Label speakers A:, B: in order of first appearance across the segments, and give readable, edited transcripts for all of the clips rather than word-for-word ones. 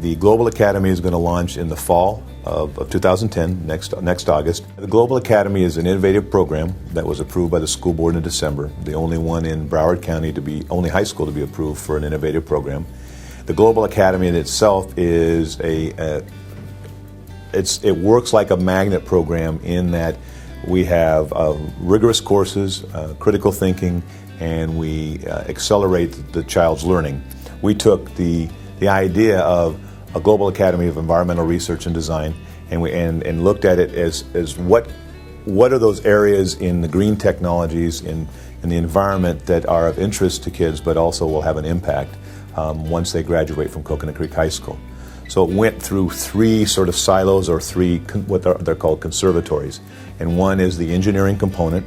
A: The Global Academy is going to launch in the fall of 2010, next August. The Global Academy is an innovative program that was approved by the school board in December, the only one in Broward County only high school to be approved for an innovative program. The Global Academy in itself is it works like a magnet program in that we have rigorous courses, critical thinking, and we accelerate the child's learning. We took the idea of a Global Academy of Environmental Research and Design, and looked at it as what are those areas in the green technologies in the environment that are of interest to kids, but also will have an impact once they graduate from Coconut Creek High School. So it went through three sort of silos, or three what they're called conservatories, and one is the engineering component.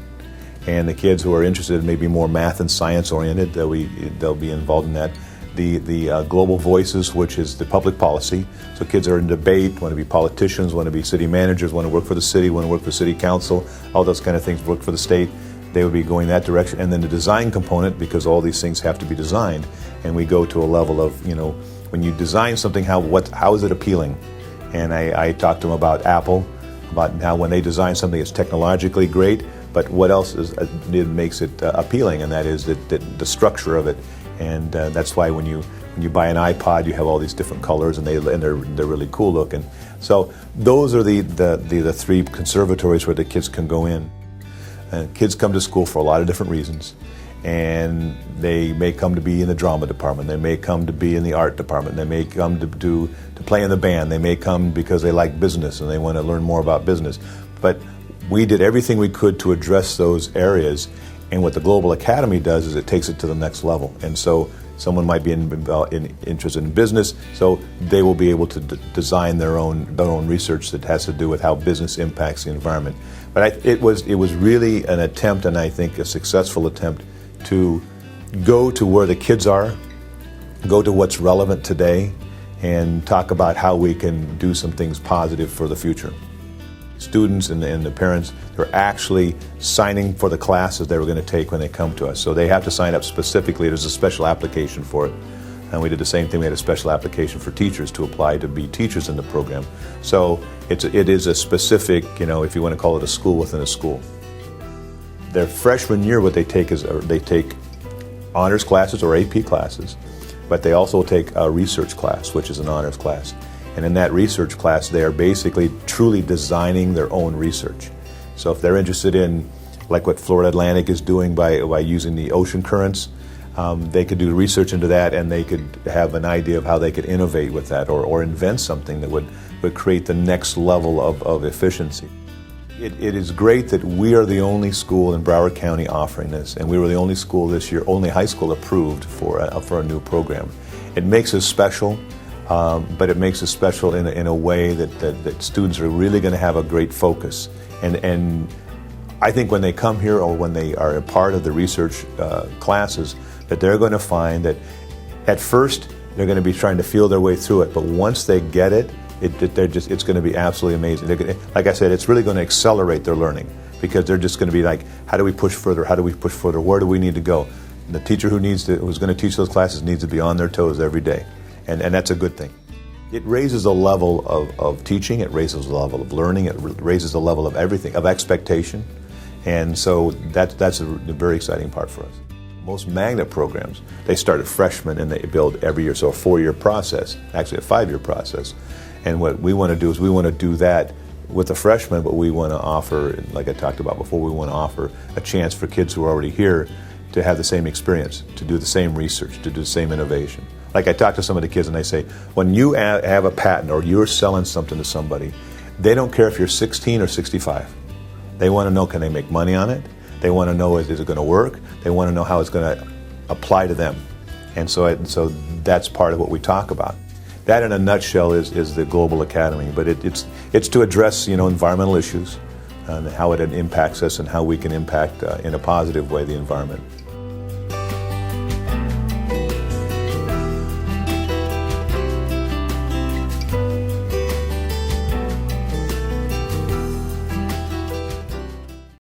A: And the kids who are interested, maybe more math and science oriented, they'll be involved in that. The global voices, which is the public policy. So kids are in debate, want to be politicians, want to be city managers, want to work for the city, want to work for city council, all those kind of things, work for the state. They would be going that direction. And then the design component, because all these things have to be designed. And we go to a level of, when you design something, how is it appealing? And I talked to them about Apple, about how when they design something, it's technologically great, but what else makes it appealing, and that is the structure of it. And that's why when you buy an iPod, you have all these different colors, and they're really cool looking. So those are the three conservatories where the kids can go in. Kids come to school for a lot of different reasons, and they may come to be in the drama department, they may come to be in the art department, they may come to play in the band, they may come because they like business and they want to learn more about business. But we did everything we could to address those areas. And what the Global Academy does is it takes it to the next level. And so someone might be interested in business, so they will be able to design their own research that has to do with how business impacts the environment. But it was really an attempt, and I think a successful attempt, to go to where the kids are, go to what's relevant today, and talk about how we can do some things positive for the future. Students and the parents are actually signing for the classes they were going to take when they come to us. So they have to sign up specifically. There's a special application for it. And we did the same thing. We had a special application for teachers to apply to be teachers in the program. So it is a specific, if you want to call it a school within a school. Their freshman year, what they take is they take honors classes or AP classes, but they also take a research class, which is an honors class. And in that research class, they are basically truly designing their own research. So if they're interested in, like what Florida Atlantic is doing by using the ocean currents, they could do research into that, and they could have an idea of how they could innovate with that, or invent something that would create the next level of efficiency. It is great that we are the only school in Broward County offering this, and we were the only school this year, only high school approved for a new program. It makes us special. But it makes us special in a way that students are really going to have a great focus. And I think when they come here, or when they are a part of the research classes, that they're going to find that at first they're going to be trying to feel their way through it, but once they get it, it's going to be absolutely amazing. Like I said, it's really going to accelerate their learning, because they're just going to be like, how do we push further? How do we push further? Where do we need to go? And the teacher who's going to teach those classes needs to be on their toes every day. And that's a good thing. It raises the level of teaching, it raises the level of learning, it raises the level of everything, of expectation. And so that's a very exciting part for us. Most magnet programs, they start at freshmen and they build every year, so a 4-year process, actually a 5-year process. And what we want to do is we want to do that with the freshmen, but we want to offer, like I talked about before, we want to offer a chance for kids who are already here to have the same experience, to do the same research, to do the same innovation. Like I talk to some of the kids and I say, when you have a patent or you're selling something to somebody, they don't care if you're 16 or 65. They want to know, can they make money on it? They want to know, is it going to work? They want to know how it's going to apply to them. And so that's part of what we talk about. That in a nutshell is the Global Academy, but it's to address environmental issues and how it impacts us and how we can impact in a positive way the environment.